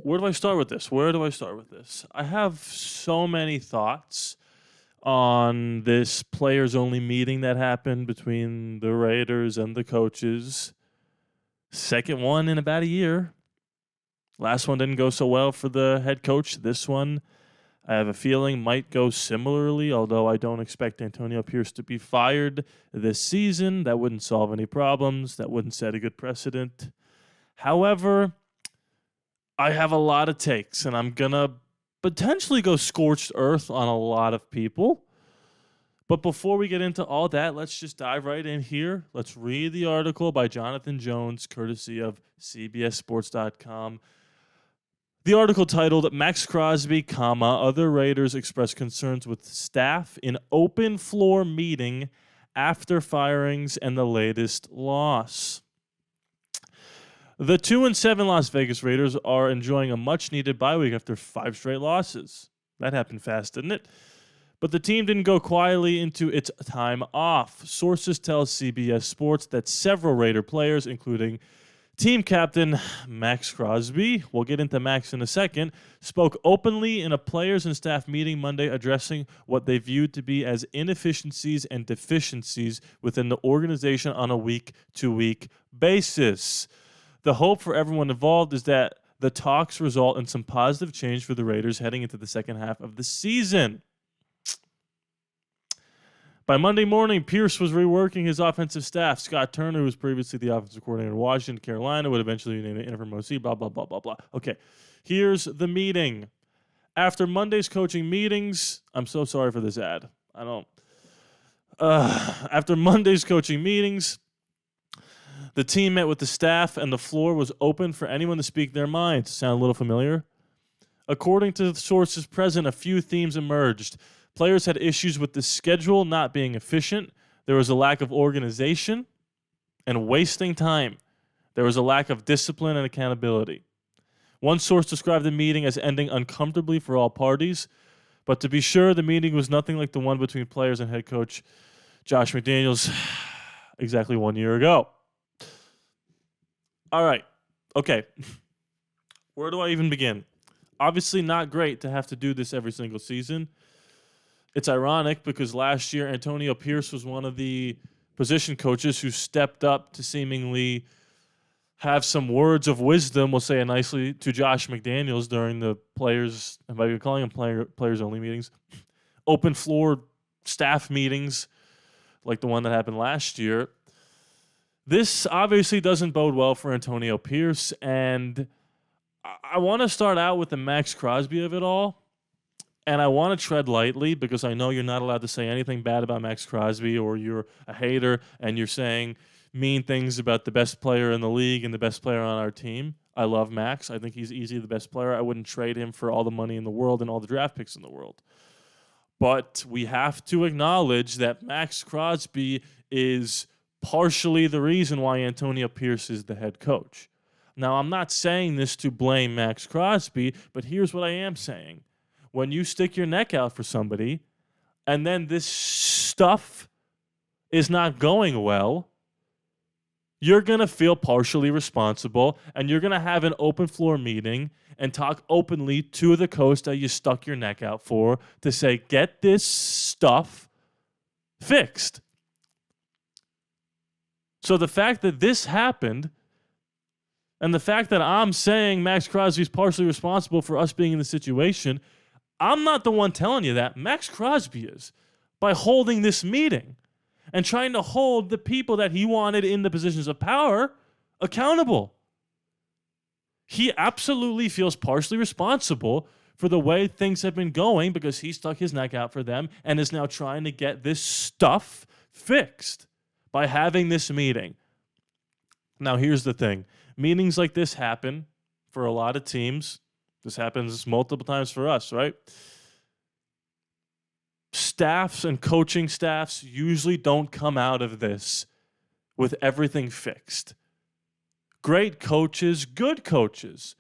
where do I start with this? Where do I start with this? I have so many thoughts on this players-only meeting that happened between the Raiders and the coaches. Second one in about a year. Last one didn't go so well for the head coach. This one, I have a feeling, might go similarly, although I don't expect Antonio Pierce to be fired this season. That wouldn't solve any problems. That wouldn't set a good precedent. However, I have a lot of takes, and I'm going to potentially go scorched earth on a lot of people. But before we get into all that, let's just dive right in here. Let's read the article by Jonathan Jones, courtesy of CBSSports.com. The article titled, Maxx Crosby, Other Raiders Express Concerns with Staff in Open Floor Meeting After Firings and the Latest Loss. The 2-7 Las Vegas Raiders are enjoying a much-needed bye week after 5 straight losses. That happened fast, didn't it? But the team didn't go quietly into its time off. Sources tell CBS Sports that several Raider players, including team captain Maxx Crosby, we'll get into Max in a second, spoke openly in a players and staff meeting Monday addressing what they viewed to be as inefficiencies and deficiencies within the organization on a week-to-week basis. The hope for everyone involved is that the talks result in some positive change for the Raiders heading into the second half of the season. By Monday morning, Pierce was reworking his offensive staff. Scott Turner, who was previously the offensive coordinator in Washington, Carolina, would eventually be named interim OC, blah, blah, blah, blah, blah. Okay, here's the meeting. After Monday's coaching meetings, I'm so sorry for this ad. After Monday's coaching meetings, the team met with the staff, and the floor was open for anyone to speak their minds. Sound a little familiar? According to the sources present, a few themes emerged. Players had issues with the schedule not being efficient. There was a lack of organization and wasting time. There was a lack of discipline and accountability. One source described the meeting as ending uncomfortably for all parties, but to be sure, the meeting was nothing like the one between players and head coach Josh McDaniels exactly 1 year ago. All right. Okay. Where do I even begin? Obviously not great to have to do this every single season. It's ironic because last year Antonio Pierce was one of the position coaches who stepped up to seemingly have some words of wisdom, we'll say it nicely, to Josh McDaniels during the players, if I could call them players-only meetings, open floor staff meetings like the one that happened last year. This obviously doesn't bode well for Antonio Pierce, and I want to start out with the Maxx Crosby of it all. And I want to tread lightly because I know you're not allowed to say anything bad about Maxx Crosby, or you're a hater and you're saying mean things about the best player in the league and the best player on our team. I love Max. I think he's easily the best player. I wouldn't trade him for all the money in the world and all the draft picks in the world. But we have to acknowledge that Maxx Crosby is partially the reason why Antonio Pierce is the head coach. Now, I'm not saying this to blame Maxx Crosby, but here's what I am saying. When you stick your neck out for somebody and then this stuff is not going well, you're going to feel partially responsible, and you're going to have an open floor meeting and talk openly to the coach that you stuck your neck out for to say, get this stuff fixed. So the fact that this happened and the fact that I'm saying Maxx Crosby is partially responsible for us being in the situation, I'm not the one telling you that. Maxx Crosby is, by holding this meeting and trying to hold the people that he wanted in the positions of power accountable. He absolutely feels partially responsible for the way things have been going because he stuck his neck out for them and is now trying to get this stuff fixed by having this meeting. Now, here's the thing. Meetings like this happen for a lot of teams. This happens multiple times for us, right? Staffs and coaching staffs usually don't come out of this with everything fixed. Great coaches, good coaches,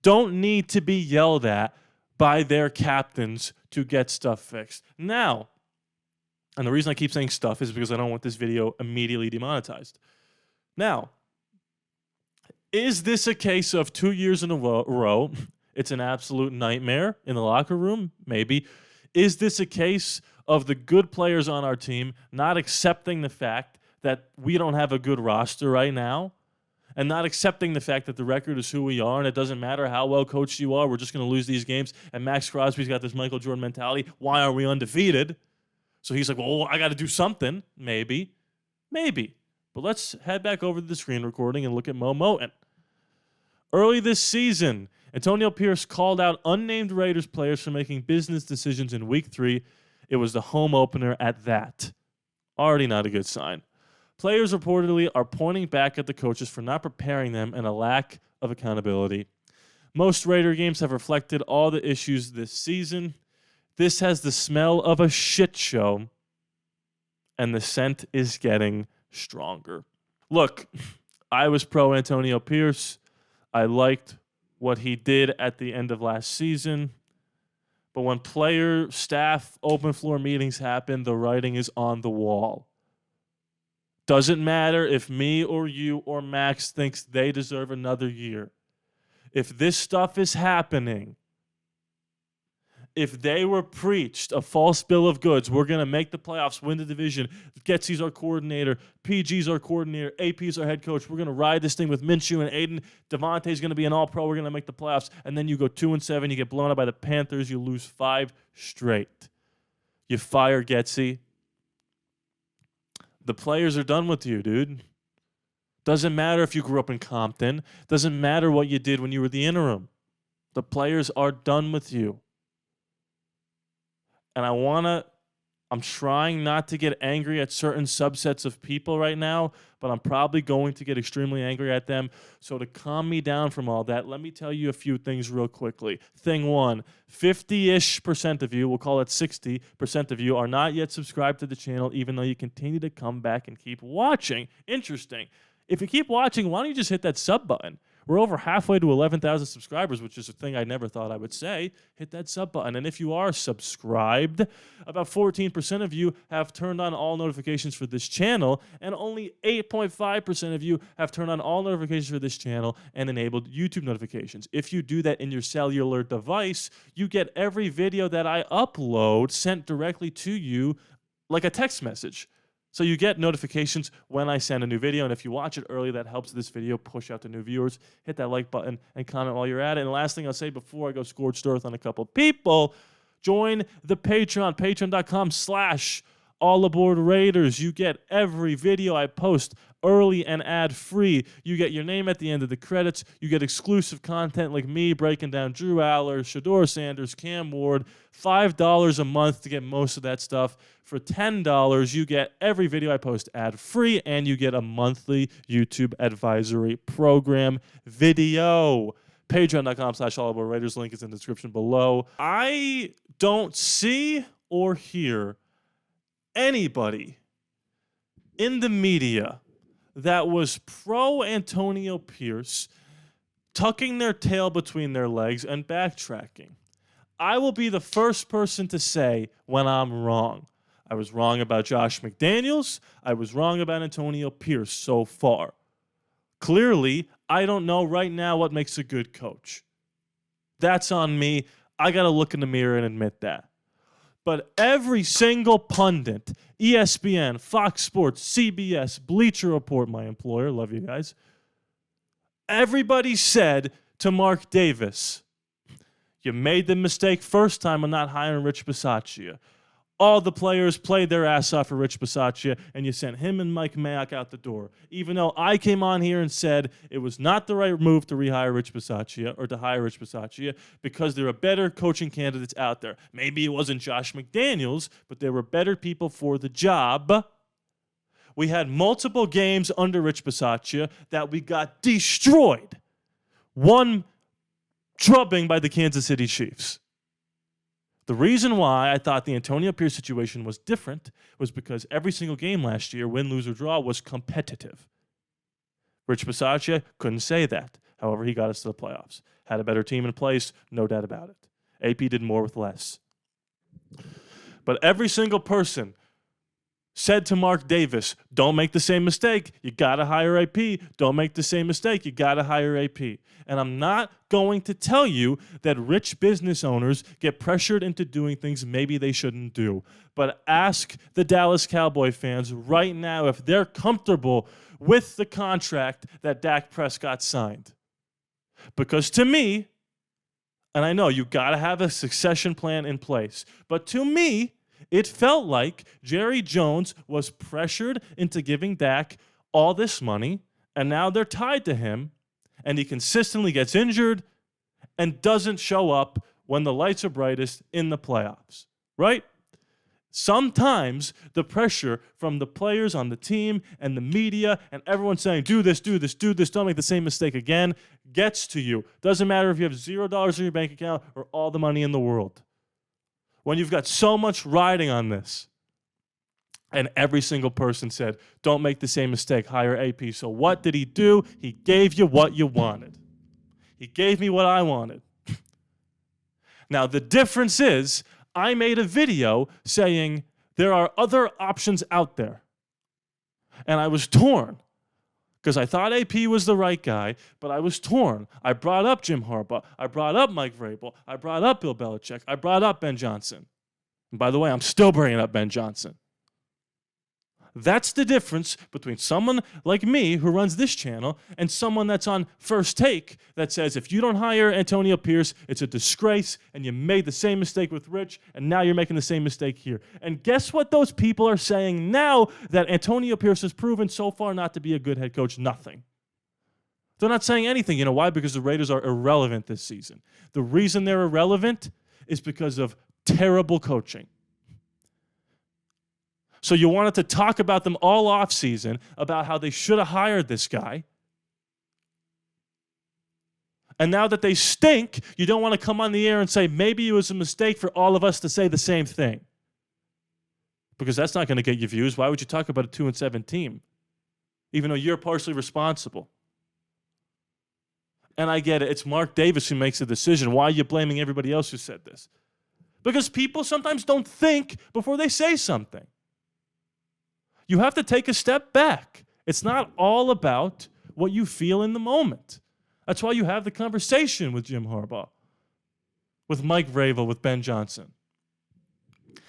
don't need to be yelled at by their captains to get stuff fixed. Now, and the reason I keep saying stuff is because I don't want this video immediately demonetized. Now, is this a case of 2 years in a row? It's an absolute nightmare in the locker room? Maybe. Is this a case of the good players on our team not accepting the fact that we don't have a good roster right now? And not accepting the fact that the record is who we are, and it doesn't matter how well coached you are, we're just going to lose these games. And Maxx Crosby's got this Michael Jordan mentality. Why are we undefeated? So he's like, well, I got to do something. Maybe. But let's head back over to the screen recording and look at Mo Moton. Early this season, Antonio Pierce called out unnamed Raiders players for making business decisions in Week 3. It was the home opener at that. Already not a good sign. Players reportedly are pointing back at the coaches for not preparing them and a lack of accountability. Most Raider games have reflected all the issues this season. This has the smell of a shit show, and the scent is getting stronger. Look, I was pro Antonio Pierce. I liked what he did at the end of last season. But when player, staff, open floor meetings happen, the writing is on the wall. Doesn't matter if me or you or Max thinks they deserve another year. If this stuff is happening, if they were preached a false bill of goods, we're going to make the playoffs, win the division, Getsy's our coordinator, PG's our coordinator, AP's our head coach, we're going to ride this thing with Minshew and Aiden, Devontae's going to be an all-pro, we're going to make the playoffs, and then you go 2-7, you get blown out by the Panthers, you lose 5 straight. You fire Getsy. The players are done with you, dude. Doesn't matter if you grew up in Compton. Doesn't matter what you did when you were the interim. The players are done with you. And I'm trying not to get angry at certain subsets of people right now, but I'm probably going to get extremely angry at them. So to calm me down from all that, let me tell you a few things real quickly. Thing one, 50-ish% of you, we'll call it 60% of you, are not yet subscribed to the channel, even though you continue to come back and keep watching. Interesting. If you keep watching, why don't you just hit that sub button? We're over halfway to 11,000 subscribers, which is a thing I never thought I would say. Hit that sub button. And if you are subscribed, about 14% of you have turned on all notifications for this channel, and only 8.5% of you have turned on all notifications for this channel and enabled YouTube notifications. If you do that in your cellular device, you get every video that I upload sent directly to you like a text message. So you get notifications when I send a new video, and if you watch it early, that helps this video push out to new viewers. Hit that like button and comment while you're at it. And the last thing I'll say before I go scorched earth on a couple people, join the Patreon, patreon.com/ALLaBorde Raiders. You get every video I post early and ad-free. You get your name at the end of the credits. You get exclusive content like me breaking down Drew Aller, Shador Sanders, Cam Ward. $5 a month to get most of that stuff. For $10, you get every video I post ad-free, and you get a monthly YouTube advisory program video. Patreon.com/ALLaBorde Raiders. Link is in the description below. I don't see or hear anybody in the media that was pro Antonio Pierce tucking their tail between their legs and backtracking. I will be the first person to say when I'm wrong. I was wrong about Josh McDaniels. I was wrong about Antonio Pierce so far. Clearly, I don't know right now what makes a good coach. That's on me. I got to look in the mirror and admit that. But every single pundit, ESPN, Fox Sports, CBS, Bleacher Report, my employer, love you guys, everybody said to Mark Davis, you made the mistake first time of not hiring Rich Bisaccia. All the players played their ass off for Rich Bisaccia, and you sent him and Mike Mayock out the door. Even though I came on here and said it was not the right move to rehire Rich Bisaccia or to hire Rich Bisaccia because there are better coaching candidates out there. Maybe it wasn't Josh McDaniels, but there were better people for the job. We had multiple games under Rich Bisaccia that we got destroyed. One drubbing by the Kansas City Chiefs. The reason why I thought the Antonio Pierce situation was different was because every single game last year, win, lose, or draw, was competitive. Rich Bisaccia couldn't say that. However, he got us to the playoffs. Had a better team in place, no doubt about it. AP did more with less. But every single person said to Mark Davis, don't make the same mistake. You got to hire AP. Don't make the same mistake. You got to hire AP. And I'm not going to tell you that rich business owners get pressured into doing things maybe they shouldn't do. But ask the Dallas Cowboy fans right now if they're comfortable with the contract that Dak Prescott signed. Because to me, and I know you got to have a succession plan in place, but to me, it felt like Jerry Jones was pressured into giving Dak all this money, and now they're tied to him, and he consistently gets injured and doesn't show up when the lights are brightest in the playoffs, right? Sometimes the pressure from the players on the team and the media and everyone saying, do this, do this, do this, don't make the same mistake again, gets to you. Doesn't matter if you have $0 in your bank account or all the money in the world. When you've got so much riding on this, and every single person said, don't make the same mistake, hire AP. So what did he do? He gave you what you wanted. He gave me what I wanted. Now, the difference is, I made a video saying there are other options out there. And I was torn because I thought AP was the right guy, but I was torn. I brought up Jim Harbaugh. I brought up Mike Vrabel. I brought up Bill Belichick. I brought up Ben Johnson. And by the way, I'm still bringing up Ben Johnson. That's the difference between someone like me who runs this channel and someone that's on First Take that says if you don't hire Antonio Pierce, it's a disgrace and you made the same mistake with Rich and now you're making the same mistake here. And guess what those people are saying now that Antonio Pierce has proven so far not to be a good head coach? Nothing. They're not saying anything. You know why? Because the Raiders are irrelevant this season. The reason they're irrelevant is because of terrible coaching. So you wanted to talk about them all offseason, about how they should have hired this guy. And now that they stink, you don't want to come on the air and say, maybe it was a mistake for all of us to say the same thing. Because that's not going to get you views. Why would you talk about a 2-7 team? Even though you're partially responsible. And I get it. It's Mark Davis who makes the decision. Why are you blaming everybody else who said this? Because people sometimes don't think before they say something. You have to take a step back. It's not all about what you feel in the moment. That's why you have the conversation with Jim Harbaugh, with Mike Vrabel, with Ben Johnson.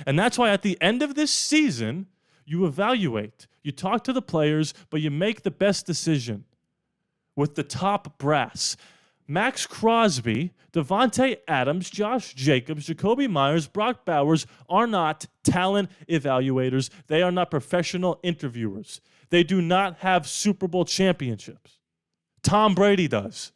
And that's why at the end of this season, you evaluate. You talk to the players, but you make the best decision with the top brass. Maxx Crosby, Devontae Adams, Josh Jacobs, Jacoby Myers, Brock Bowers are not talent evaluators. They are not professional interviewers. They do not have Super Bowl championships. Tom Brady does.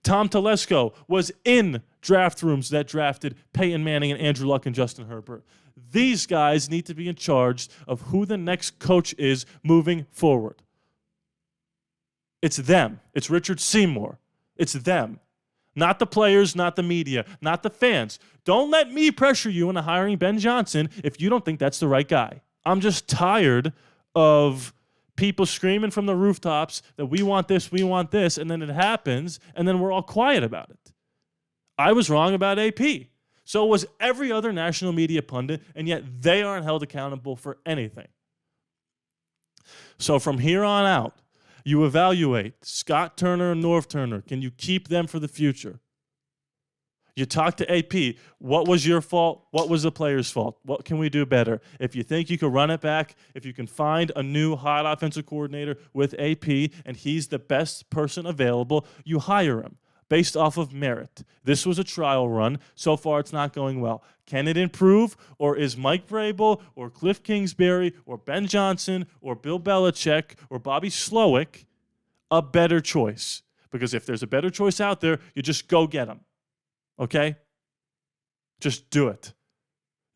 Tom Telesco was in draft rooms that drafted Peyton Manning and Andrew Luck and Justin Herbert. These guys need to be in charge of who the next coach is moving forward. It's them. It's Richard Seymour. It's them. Not the players, not the media, not the fans. Don't let me pressure you into hiring Ben Johnson if you don't think that's the right guy. I'm just tired of people screaming from the rooftops that we want this, and then it happens, and then we're all quiet about it. I was wrong about AP. So was every other national media pundit, and yet they aren't held accountable for anything. So from here on out, you evaluate Scott Turner and Norv Turner. Can you keep them for the future? You talk to AP. What was your fault? What was the player's fault? What can we do better? If you think you can run it back, if you can find a new hot offensive coordinator with AP and he's the best person available, you hire him based off of merit. This was a trial run. So far, it's not going well. Can it improve? Or is Mike Vrabel or Cliff Kingsbury or Ben Johnson or Bill Belichick or Bobby Slowick a better choice? Because if there's a better choice out there, you just go get them. Okay? Just do it.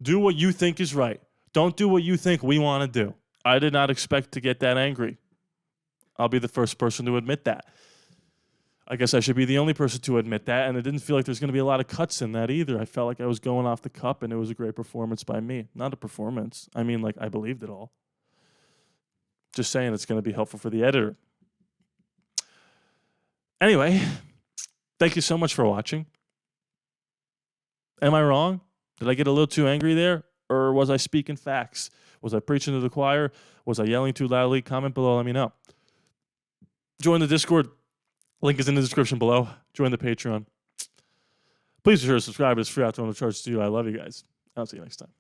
Do what you think is right. Don't do what you think we want to do. I did not expect to get that angry. I'll be the first person to admit that. I guess I should be the only person to admit that, and it didn't feel like there's going to be a lot of cuts in that either. I felt like I was going off the cup, and it was a great performance by me. Not a performance. I mean, like, I believed it all. Just saying it's going to be helpful for the editor. Anyway, thank you so much for watching. Am I wrong? Did I get a little too angry there? Or was I speaking facts? Was I preaching to the choir? Was I yelling too loudly? Comment below, let me know. Join the Discord. Link is in the description below. Join the Patreon. Please be sure to subscribe. It's free. I don't charge to you. I love you guys. I'll see you next time.